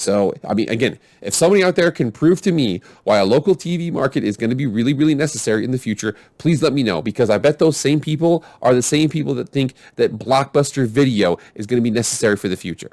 So, I mean, again, if somebody out there can prove to me why a local TV market is going to be really, really necessary in the future, please let me know, because I bet those same people are the same people that think that Blockbuster Video is going to be necessary for the future.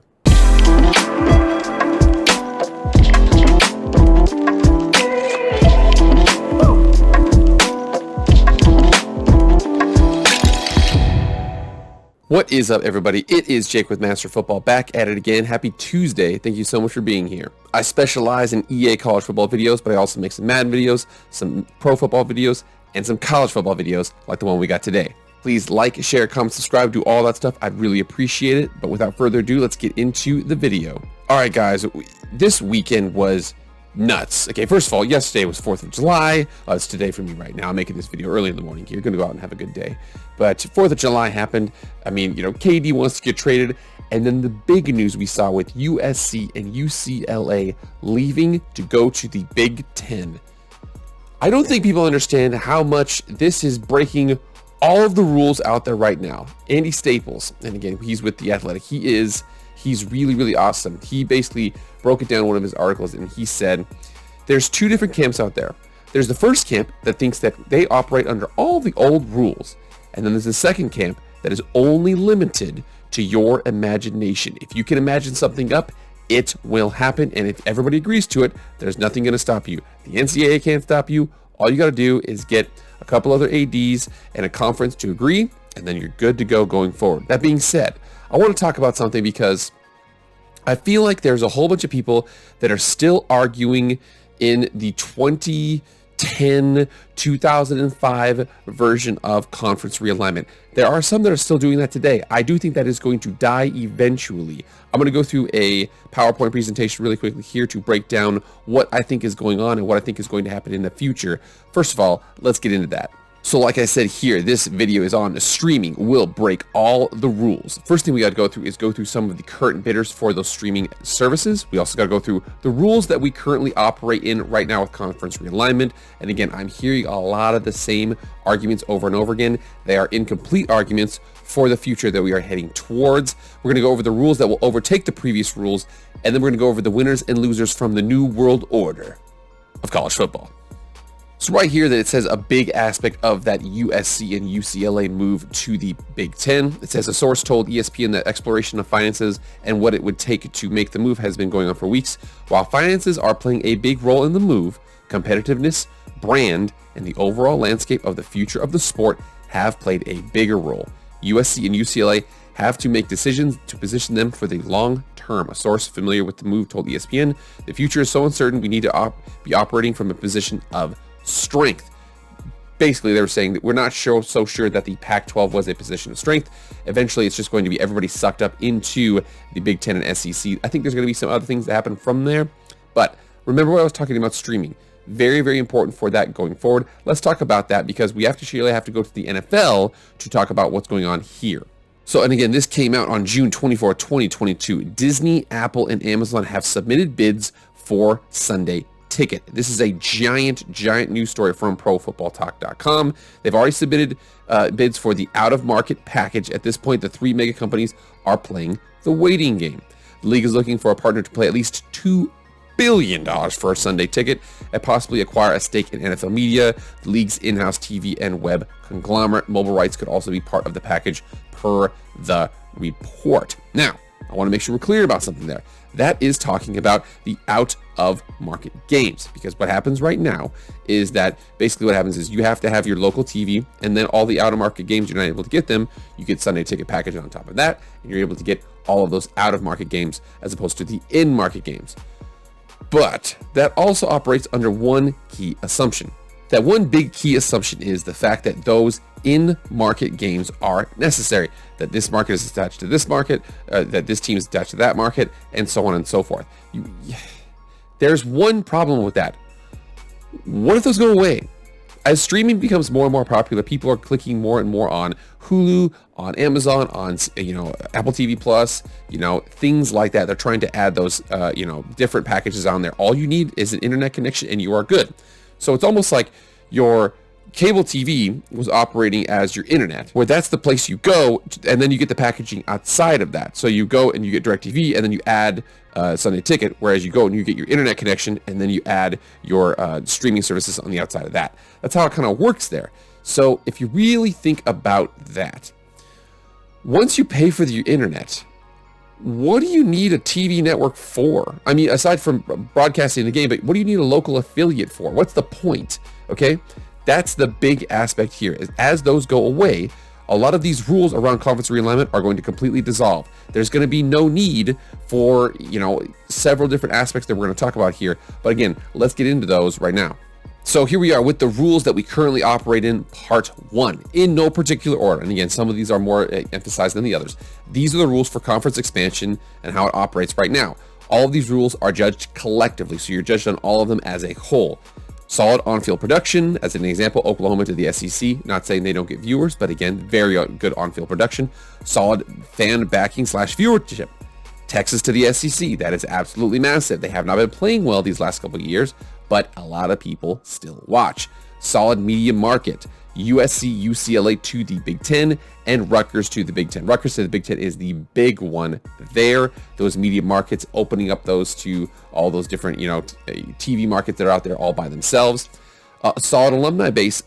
What is up, everybody? It is Jake with Master Football, back at it again. Happy Tuesday. Thank you so much for being here. I specialize in EA college football videos, but I also make some Madden videos, some pro football videos, and some college football videos like the one we got today. Please like, share, comment, subscribe, do all that stuff. I'd really appreciate it. But without further ado, let's get into the video. All right, guys, this weekend was nuts. Okay, first of all, yesterday was 4th of July. It's today for me right now. I'm making this video early in the morning. You're going to go out and have a good day. But 4th of July happened. I mean, you know, KD wants to get traded. And then the big news we saw with USC and UCLA leaving to go to the Big Ten. I don't think people understand how much this is breaking all of the rules out there right now. Andy Staples, and again, he's with The Athletic. He's really, really awesome. He basically broke it down in one of his articles, and he said, there's two different camps out there. There's the first camp that thinks that they operate under all the old rules. And then there's the second camp that is only limited to your imagination. If you can imagine something up, it will happen. And if everybody agrees to it, there's nothing going to stop you. The NCAA can't stop you. All you got to do is get a couple other ADs and a conference to agree, and then you're good to go going forward. That being said, I want to talk about something because I feel like there's a whole bunch of people that are still arguing in the 2010, 2005 version of conference realignment. There are some that are still doing that today. I do think that is going to die eventually. I'm going to go through a PowerPoint presentation really quickly here to break down what I think is going on and what I think is going to happen in the future. First of all, let's get into that. So like I said here, this video is on streaming will break all the rules. First thing we got to go through is go through some of the current bidders for those streaming services. We also got to go through the rules that we currently operate in right now with conference realignment. And again, I'm hearing a lot of the same arguments over and over again. They are incomplete arguments for the future that we are heading towards. We're going to go over the rules that will overtake the previous rules, and then we're going to go over the winners and losers from the new world order of college football. So right here that it says a big aspect of that USC and UCLA move to the Big Ten. It says a source told ESPN that exploration of finances and what it would take to make the move has been going on for weeks. While finances are playing a big role in the move, competitiveness, brand, and the overall landscape of the future of the sport have played a bigger role. USC and UCLA have to make decisions to position them for the long term. A source familiar with the move told ESPN, the future is so uncertain we need to be operating from a position of strength. Basically, they were saying that we're not so sure that the Pac-12 was a position of strength. Eventually, it's just going to be everybody sucked up into the Big Ten and SEC. I think there's going to be some other things that happen from there. But remember what I was talking about streaming. Very, very important for that going forward. Let's talk about that because we actually have to go to the NFL to talk about what's going on here. So, and again, this came out on June 24, 2022. Disney, Apple, and Amazon have submitted bids for Sunday Ticket. This is a giant news story from ProFootballTalk.com. They've already submitted bids for the out-of-market package. At this point, the three mega companies are playing the waiting game. The league is looking for a partner to pay at least $2 billion for a Sunday Ticket and possibly acquire a stake in NFL media, the league's in-house TV and web conglomerate. Mobile rights could also be part of the package per the report. Now, I want to make sure we're clear about something there. That is talking about the out-of-market games, because what happens right now is that basically what happens is you have to have your local TV, and then all the out-of-market games, you're not able to get them. You get Sunday Ticket package on top of that, and you're able to get all of those out-of-market games as opposed to the in-market games. But that also operates under one key assumption. That one big key assumption is the fact that those in-market games are necessary, that this market is attached to this market, that this team is attached to that market, and so on and so forth. There's one problem with that. What if those go away? As streaming becomes more and more popular, people are clicking more and more on Hulu, on Amazon, on Apple TV Plus, things like that. They're trying to add those different packages on there. All you need is an internet connection and you are good. So it's almost like you're cable TV was operating as your internet, where that's the place you go, and then you get the packaging outside of that. So you go and you get DirecTV, and then you add Sunday Ticket, whereas you go and you get your internet connection, and then you add your streaming services on the outside of that. That's how it kind of works there. So if you really think about that, once you pay for the internet, what do you need a TV network for? I mean, aside from broadcasting the game, but what do you need a local affiliate for? What's the point? Okay, that's the big aspect here. Is as those go away, a lot of these rules around conference realignment are going to completely dissolve. There's going to be no need for, several different aspects that we're going to talk about here. But again, let's get into those right now. So here we are with the rules that we currently operate in, part 1, in no particular order. And again, some of these are more emphasized than the others. These are the rules for conference expansion and how it operates right now. All of these rules are judged collectively, so you're judged on all of them as a whole. Solid on-field production, as an example, Oklahoma to the SEC, not saying they don't get viewers, but again, very good on-field production. Solid fan backing / viewership. Texas to the SEC, that is absolutely massive. They have not been playing well these last couple of years, but a lot of people still watch. Solid media market. USC, UCLA to the Big Ten, and Rutgers to the Big Ten. Rutgers to the Big Ten is the big one there. Those media markets, opening up those to all those different, TV markets that are out there all by themselves. Solid alumni base.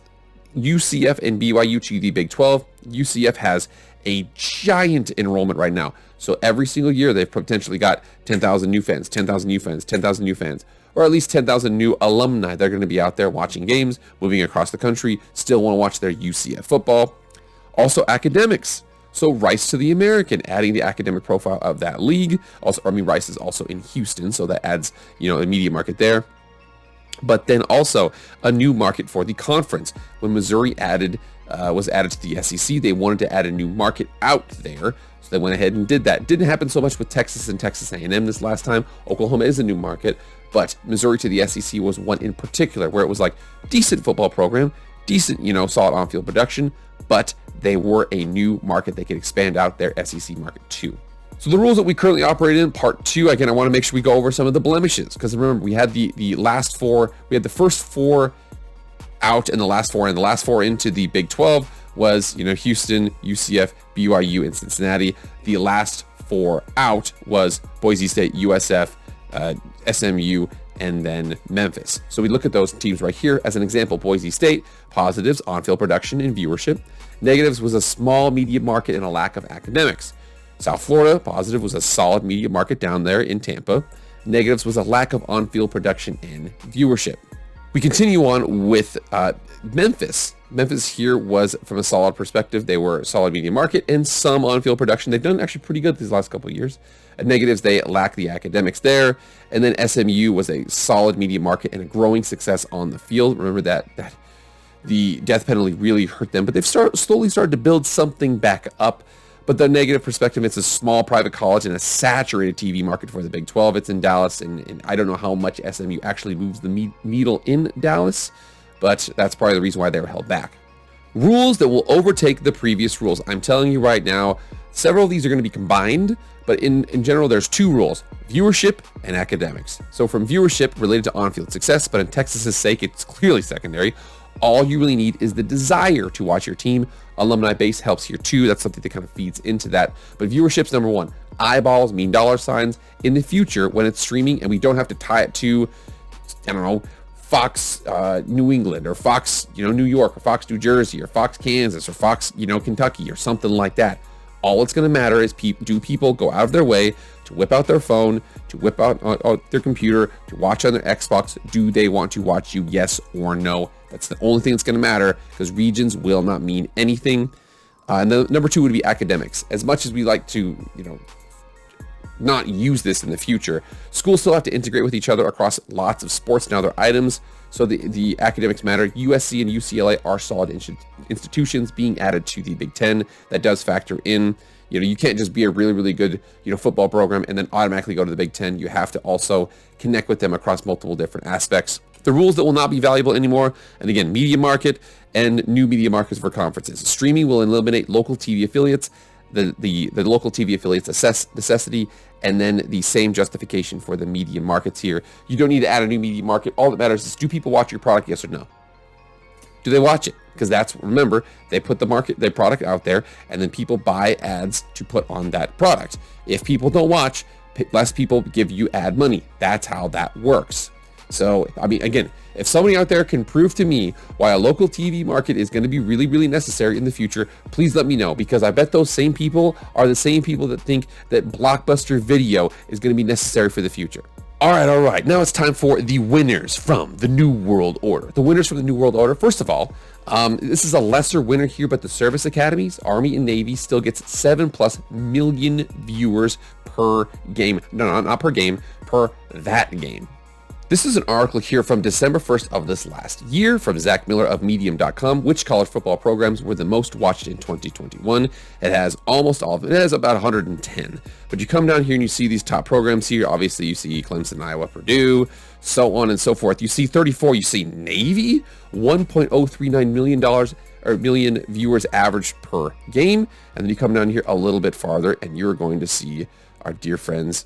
UCF and BYU to the Big 12. UCF has a giant enrollment right now. So every single year they've potentially got 10,000 new fans, 10,000 new fans, 10,000 new fans, or at least 10,000 new alumni. They're going to be out there watching games, moving across the country, still want to watch their UCF football. Also academics. So Rice to the American, adding the academic profile of that league. Also, Rice is also in Houston, so that adds, a media market there. But then also a new market for the conference. When Missouri was added to the SEC, they wanted to add a new market out there. So they went ahead and did that. Didn't happen so much with Texas and Texas A&M this last time. Oklahoma is a new market, but Missouri to the SEC was one in particular where it was like decent football program, decent, solid on-field production, but they were a new market they could expand out their SEC market to. So the rules that we currently operate in, part 2, again, I want to make sure we go over some of the blemishes, because remember, we had the last 4, we had the first 4 out and the last 4, and the last 4 into the Big 12 was, Houston, UCF, BYU, and Cincinnati. The last 4 out was Boise State, USF, SMU, and then Memphis. So we look at those teams right here as an example. Boise State, positives, on-field production and viewership. Negatives was a small media market and a lack of academics. South Florida, positive, was a solid media market down there in Tampa. Negatives was a lack of on-field production and viewership. We continue on with Memphis. Memphis here was, from a solid perspective, they were a solid media market and some on-field production. They've done actually pretty good these last couple of years. At negatives, they lack the academics there. And then SMU was a solid media market and a growing success on the field. Remember that the death penalty really hurt them, but they've slowly started to build something back up. But the negative perspective, it's a small private college and a saturated TV market for the Big 12. It's in Dallas, and I don't know how much SMU actually moves the needle in Dallas, but that's probably the reason why they were held back. Rules that will overtake the previous rules. I'm telling you right now, several of these are going to be combined, but in general, there's 2 rules: viewership and academics. So from viewership related to on-field success, but in Texas's sake, it's clearly secondary. All you really need is the desire to watch your team. Alumni base helps here too. That's something that kind of feeds into that. But viewership's number 1. Eyeballs mean dollar signs in the future when it's streaming, and we don't have to tie it to, Fox New England, or Fox, New York, or Fox New Jersey, or Fox Kansas, or Fox, Kentucky, or something like that. All it's going to matter is do people go out of their way to whip out their phone, to whip out their computer, to watch on their Xbox? Do they want to watch you? Yes or no? That's the only thing that's going to matter, because regions will not mean anything. And the number 2 would be academics. As much as we like to, not use this in the future, schools still have to integrate with each other across lots of sports and other items. So the academics matter. USC and UCLA are solid institutions being added to the Big Ten. That does factor in. You can't just be a really, really good, football program and then automatically go to the Big Ten. You have to also connect with them across multiple different aspects. The rules that will not be valuable anymore, and again, media market and new media markets for conferences. Streaming will eliminate local TV affiliates, the local TV affiliates necessity, and then the same justification for the media markets here. You don't need to add a new media market. All that matters is, do people watch your product, yes or no? Do they watch it? Because that's, remember, they put their product out there, and then people buy ads to put on that product. If people don't watch, less people give you ad money. That's how that works. So, I mean, again, if somebody out there can prove to me why a local TV market is going to be really, really necessary in the future, please let me know, because I bet those same people are the same people that think that Blockbuster Video is going to be necessary for the future. All right. Now it's time for the winners from the New World Order. The winners from the New World Order, first of all, this is a lesser winner here, but the service academies, Army and Navy, still gets 7+ million viewers per game. No, not per game, per that game. This is an article here from December 1st of this last year from Zach Miller of Medium.com. Which college football programs were the most watched in 2021? It has almost all of it. It has about 110. But you come down here and you see these top programs here. Obviously, you see Clemson, Iowa, Purdue, so on and so forth. You see 34. You see Navy, $1.039 million viewers average per game. And then you come down here a little bit farther, and you're going to see our dear friends,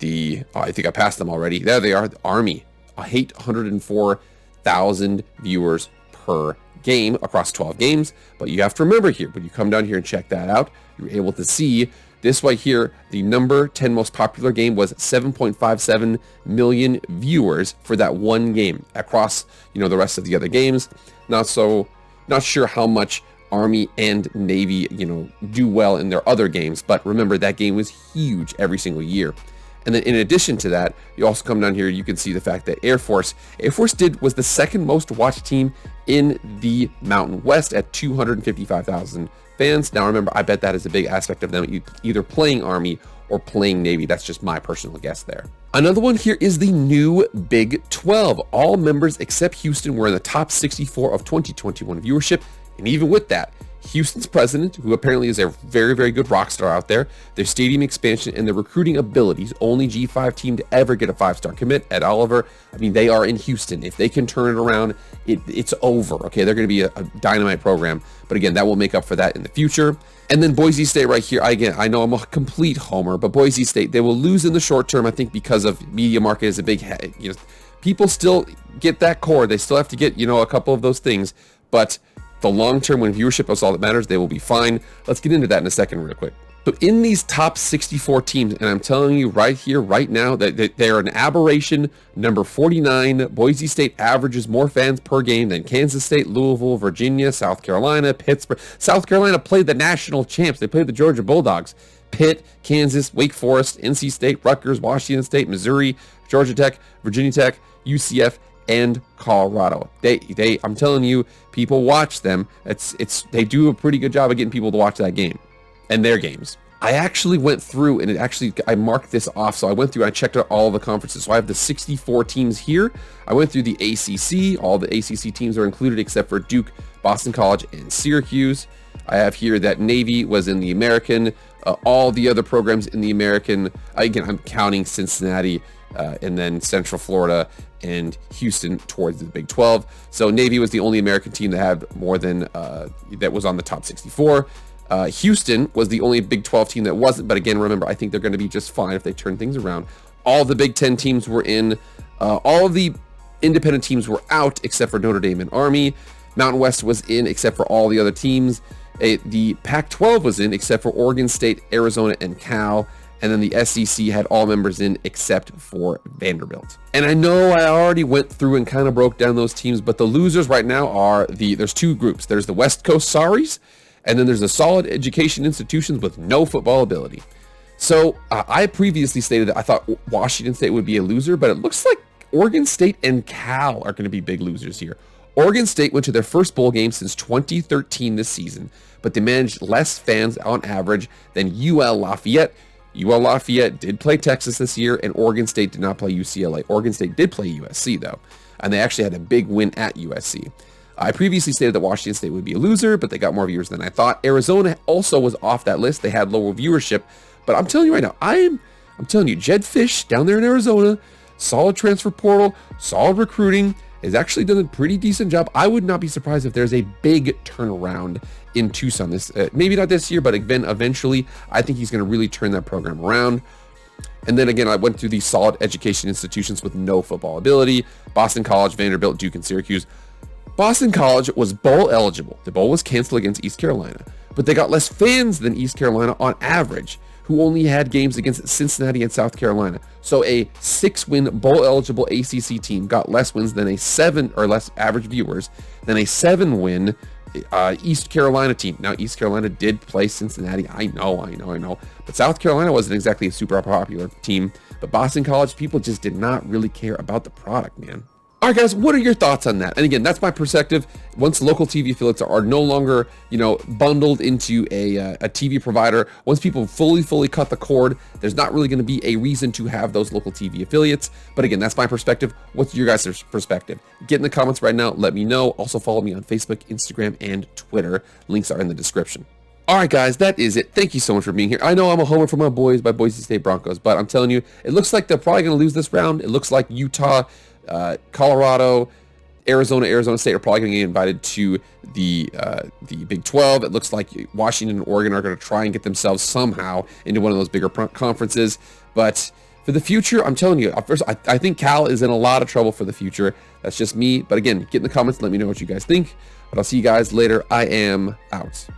I think I passed them already. There they are, the Army, 804,000 viewers per game across 12 games. But you have to remember here, when you come down here and check that out, you're able to see this right here. The number 10 most popular game was 7.57 million viewers for that one game across, the rest of the other games. Not sure how much Army and Navy, do well in their other games, but remember that game was huge every single year. And then in addition to that, you also come down here, you can see the fact that Air Force was the second most watched team in the Mountain West at 255,000 fans. Now remember, I bet that is a big aspect of them either playing Army or playing Navy. That's just my personal guess there. Another one here is the new Big 12. All members except Houston were in the top 64 of 2021 viewership. And even with that, Houston's president, who apparently is a very, very good rock star out there, their stadium expansion and their recruiting abilities, only G5 team to ever get a 5-star commit, Ed Oliver. I mean, they are in Houston. If they can turn it around, it's over. Okay, they're going to be a dynamite program. But again, that will make up for that in the future. And then Boise State right here. Again, I know I'm a complete homer, but Boise State, they will lose in the short term, I think, because of media market is a big, people still get that core. They still have to get, a couple of those things. But the long term, when viewership is all that matters, they will be fine. Let's get into that in a second real quick. So in these top 64 teams, and I'm telling you right here, right now, that they are an aberration. Number 49, Boise State averages more fans per game than Kansas State, Louisville, Virginia, South Carolina, Pittsburgh. South Carolina played the national champs. They played the Georgia Bulldogs. Pitt, Kansas, Wake Forest, NC State, Rutgers, Washington State, Missouri, Georgia Tech, Virginia Tech, UCF, and Colorado. I'm telling you, people watch them. They do a pretty good job of getting people to watch that game and their games. I actually went through and I marked this off. So I went through and I checked out all the conferences. So I have the 64 teams here. I went through the ACC. All the ACC teams are included except for Duke, Boston College, and Syracuse. I have here that Navy was in the American. All the other programs in the American. Again, I'm counting Cincinnati and then Central Florida and Houston towards the Big 12. So Navy was the only American team that had more than, that was on the top 64. Houston was the only Big 12 team that wasn't, but again, remember, I think they're going to be just fine if they turn things around. All the Big 10 teams were in, all of the independent teams were out except for Notre Dame and Army. Mountain West was in except for all the other teams. The Pac-12 was in except for Oregon State, Arizona, and Cal. And then the SEC had all members in except for Vanderbilt. And I know I already went through and kind of broke down those teams, but the losers right now are there's two groups. There's the West Coast Sorries, and then there's the solid education institutions with no football ability. So I previously stated that I thought Washington State would be a loser, but it looks like Oregon State and Cal are going to be big losers here. Oregon State went to their first bowl game since 2013 this season, but they managed less fans on average than UL Lafayette. UL Lafayette did play Texas this year, and Oregon State did not play UCLA. Oregon State did play USC, though, and they actually had a big win at USC. I previously stated that Washington State would be a loser, but they got more viewers than I thought. Arizona also was off that list. They had lower viewership, but I'm telling you right now, I'm telling you, Jed Fish down there in Arizona, solid transfer portal, solid recruiting, has actually done a pretty decent job. I would not be surprised if there's a big turnaround in Tucson. Maybe not this year, but eventually, I think he's going to really turn that program around. And then again, I went through these solid education institutions with no football ability: Boston College, Vanderbilt, Duke, and Syracuse. Boston College was bowl eligible. The bowl was canceled against East Carolina, but they got less fans than East Carolina on average, who only had games against Cincinnati and South Carolina. So a 6-win bowl eligible ACC team got less wins than a 7 or less average viewers than a 7-win East Carolina team. Now, East Carolina did play Cincinnati. I know. But South Carolina wasn't exactly a super popular team. But Boston College, people just did not really care about the product, man. All right, guys, what are your thoughts on that? And again, that's my perspective. Once local TV affiliates are no longer, bundled into a TV provider, once people fully cut the cord, there's not really going to be a reason to have those local TV affiliates. But again, that's my perspective. What's your guys' perspective? Get in the comments right now. Let me know. Also follow me on Facebook, Instagram, and Twitter. Links are in the description. All right, guys, that is it. Thank you so much for being here. I know I'm a homer for my boys, my Boise State Broncos, but I'm telling you, it looks like they're probably going to lose this round. It looks like Utah, Colorado, Arizona State are probably going to get invited to the Big 12. It looks like Washington and Oregon are going to try and get themselves somehow into one of those bigger conferences. But for the future, I'm telling you, first, I think Cal is in a lot of trouble for the future. That's just me. But again, get in the comments and let me know what you guys think. But I'll see you guys later. I am out.